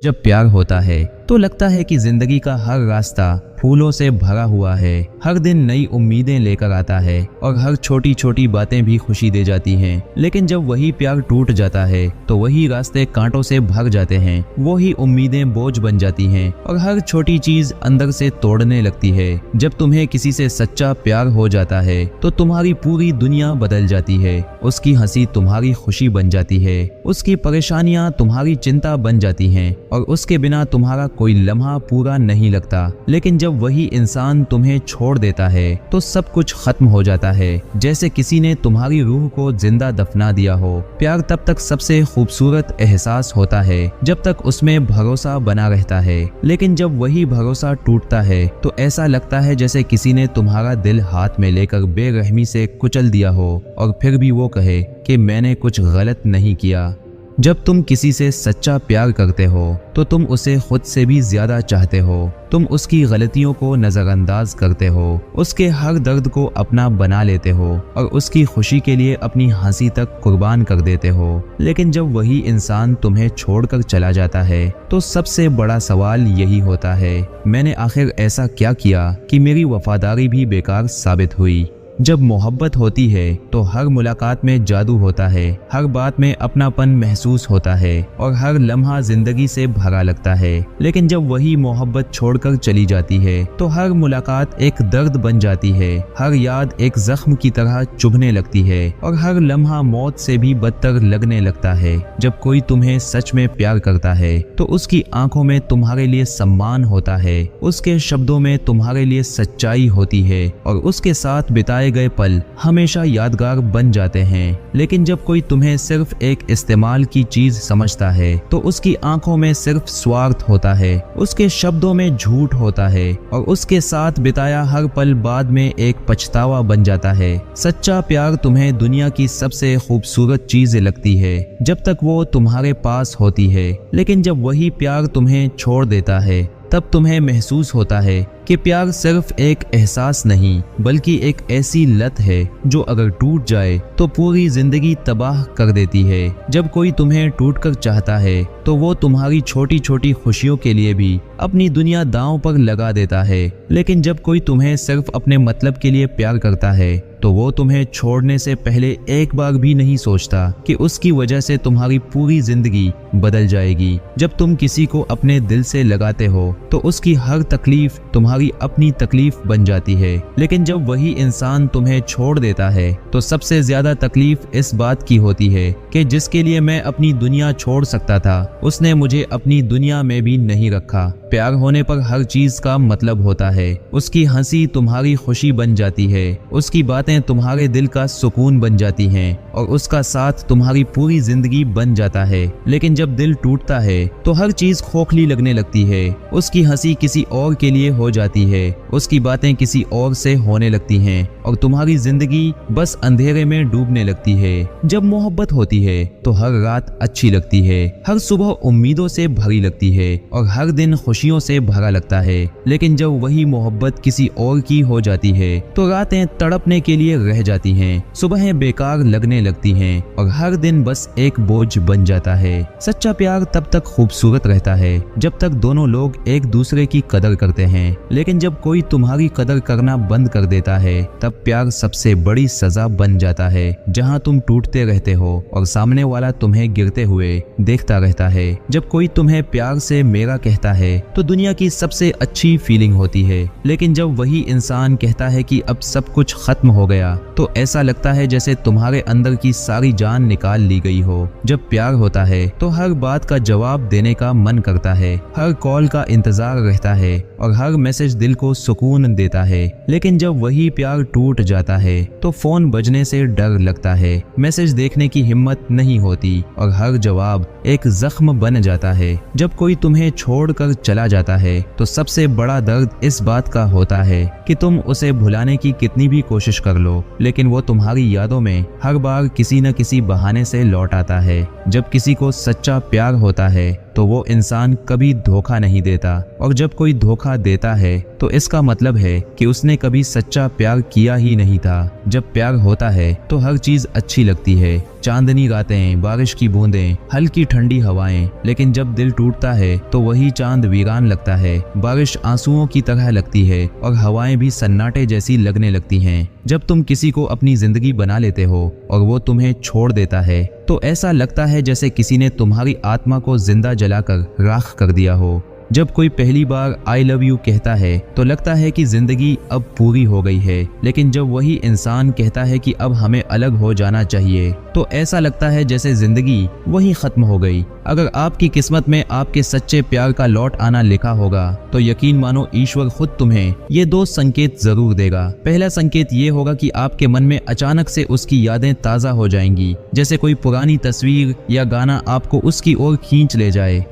जब प्यार होता है तो लगता है कि जिंदगी का हर रास्ता फूलों से भरा हुआ है। हर दिन नई उम्मीदें लेकर आता है और हर छोटी छोटी बातें भी खुशी दे जाती हैं। लेकिन जब वही प्यार टूट जाता है तो वही रास्ते कांटों से भर जाते हैं, वही उम्मीदें बोझ बन जाती हैं और हर छोटी चीज अंदर से तोड़ने लगती है। जब तुम्हें किसी से सच्चा प्यार हो जाता है तो तुम्हारी पूरी दुनिया बदल जाती है। उसकी हंसी तुम्हारी खुशी बन जाती है, उसकी परेशानियां तुम्हारी चिंता बन जाती हैं और उसके बिना तुम्हारा कोई लम्हा पूरा नहीं लगता। लेकिन जब वही इंसान तुम्हें छोड़ देता है तो सब कुछ खत्म हो जाता है, जैसे किसी ने तुम्हारी रूह को जिंदा दफना दिया हो। प्यार तब तक सबसे खूबसूरत एहसास होता है जब तक उसमें भरोसा बना रहता है। लेकिन जब वही भरोसा टूटता है तो ऐसा लगता है जैसे किसी ने तुम्हारा दिल हाथ में लेकर बेरहमी से कुचल दिया हो और फिर भी वो कहे कि मैंने कुछ गलत नहीं किया। जब तुम किसी से सच्चा प्यार करते हो तो तुम उसे खुद से भी ज्यादा चाहते हो। तुम उसकी गलतियों को नजरअंदाज करते हो, उसके हर दर्द को अपना बना लेते हो और उसकी खुशी के लिए अपनी हंसी तक कुर्बान कर देते हो। लेकिन जब वही इंसान तुम्हें छोड़कर चला जाता है तो सबसे बड़ा सवाल यही होता है, मैंने आखिर ऐसा क्या किया कि मेरी वफादारी भी बेकार साबित हुई। जब मोहब्बत होती है तो हर मुलाकात में जादू होता है, हर बात में अपनापन महसूस होता है और हर लम्हा जिंदगी से भरा लगता है। लेकिन जब वही मोहब्बत छोड़कर चली जाती है तो हर मुलाकात एक दर्द बन जाती है, हर याद एक जख्म की तरह चुभने लगती है और हर लम्हा मौत से भी बदतर लगने लगता है। जब कोई तुम्हें सच में प्यार करता है तो उसकी आंखों में तुम्हारे लिए सम्मान होता है, उसके शब्दों में तुम्हारे लिए सच्चाई होती है और उसके साथ बिताए गए पल हमेशा यादगार बन जाते हैं। लेकिन जब कोई तुम्हें सिर्फ एक इस्तेमाल की चीज समझता है तो उसकी आंखों में सिर्फ स्वार्थ होता है, उसके शब्दों में झूठ होता है और उसके साथ बिताया हर पल बाद में एक पछतावा बन जाता है। सच्चा प्यार तुम्हें दुनिया की सबसे खूबसूरत चीज लगती है जब तक वो तुम्हारे पास होती है। लेकिन जब वही प्यार तुम्हें छोड़ देता है तब तुम्हें महसूस होता है कि प्यार सिर्फ एक एहसास नहीं बल्कि एक ऐसी लत है जो अगर टूट जाए तो पूरी जिंदगी तबाह कर देती है। जब कोई तुम्हें टूटकर चाहता है तो वो तुम्हारी छोटी छोटी खुशियों के लिए भी अपनी दुनिया दांव पर लगा देता है। लेकिन जब कोई तुम्हें सिर्फ अपने मतलब के लिए प्यार करता है तो वो तुम्हें छोड़ने से पहले एक बार भी नहीं सोचता कि उसकी वजह से तुम्हारी पूरी जिंदगी बदल जाएगी। जब तुम किसी को अपने दिल से लगाते हो तो उसकी हर तकलीफ तुम्हारी अपनी तकलीफ बन जाती है। लेकिन जब वही इंसान तुम्हें छोड़ देता है तो सबसे ज्यादा तकलीफ इस बात की होती है कि जिसके लिए मैं अपनी दुनिया छोड़ सकता था उसने मुझे अपनी दुनिया में भी नहीं रखा। प्यार होने पर हर चीज का मतलब होता है, उसकी हंसी तुम्हारी खुशी बन जाती है, उसकी बातें तुम्हारे दिल का सुकून बन जाती हैं और उसका साथ तुम्हारी पूरी जिंदगी बन जाता है। लेकिन जब दिल टूटता है तो हर चीज खोखली लगने लगती है, उसकी हंसी किसी और के लिए हो जाती है, उसकी बातें किसी और से होने लगती हैं और तुम्हारी जिंदगी बस अंधेरे में डूबने लगती है। जब मोहब्बत होती है तो हर रात अच्छी लगती है, हर सुबह उम्मीदों से भरी लगती है और हर दिन खुशियों से भरा लगता है। लेकिन जब वही मोहब्बत किसी और की हो जाती है तो रातें तड़पने के लिए रह जाती हैं, सुबहें बेकार लगने लगती हैं और हर दिन बस एक बोझ बन जाता है। सच्चा प्यार तब तक खूबसूरत रहता है जब तक दोनों लोग एक दूसरे की कदर करते हैं। लेकिन जब कोई तुम्हारी कदर करना बंद कर देता है तब प्यार सबसे बड़ी सजा बन जाता है, जहां तुम टूटते रहते हो और सामने वाला तुम्हें गिरते हुए देखता रहता है। जब कोई तुम्हें प्यार से मेरा कहता है तो दुनिया की सबसे अच्छी फीलिंग होती है। लेकिन जब वही इंसान कहता है कि अब सब कुछ खत्म हो गया तो ऐसा लगता है जैसे तुम्हारे अंदर की सारी जान निकाल ली गई हो। जब प्यार होता है तो हर बात का जवाब देने का मन करता है, हर कॉल का इंतजार रहता है और हर मैसेज दिल को सुकून देता है। लेकिन जब वही प्यार टूट जाता है तो फोन बजने से डर लगता है, मैसेज देखने की हिम्मत नहीं होती और हर जवाब एक जख्म बन जाता है। जब कोई तुम्हें छोड़कर चला जाता है तो सबसे बड़ा दर्द इस बात का होता है कि तुम उसे भुलाने की कितनी भी कोशिश कर लो लेकिन वो तुम्हारी यादों में हर बार किसी न किसी बहाने से लौट आता है। जब किसी को सच्चा प्यार होता है तो तो वो इंसान कभी धोखा नहीं देता, और जब कोई धोखा देता है तो इसका मतलब है कि उसने कभी सच्चा प्यार किया ही नहीं था। जब प्यार होता है तो हर चीज अच्छी लगती है, चांदनी रातें, बारिश की बूंदें, हल्की ठंडी हवाएं। लेकिन जब दिल टूटता है तो वही चांद वीरान लगता है, बारिश आंसुओं की तरह लगती है और हवाएं भी सन्नाटे जैसी लगने लगती हैं। जब तुम किसी को अपनी जिंदगी बना लेते हो और वो तुम्हें छोड़ देता है तो ऐसा लगता है जैसे किसी ने तुम्हारी आत्मा को जिंदा जलाकर राख कर दिया हो। जब कोई पहली बार आई लव यू कहता है तो लगता है कि जिंदगी अब पूरी हो गई है, लेकिन जब वही इंसान कहता है कि अब हमें अलग हो जाना चाहिए तो ऐसा लगता है जैसे जिंदगी वही खत्म हो गई। अगर आपकी किस्मत में आपके सच्चे प्यार का लौट आना लिखा होगा तो यकीन मानो ईश्वर खुद तुम्हें ये 2 संकेत जरूर देगा। पहला संकेत ये होगा कि आपके मन में अचानक से उसकी यादें ताज़ा हो जाएंगी, जैसे कोई पुरानी तस्वीर या गाना आपको उसकी ओर खींच ले जाए।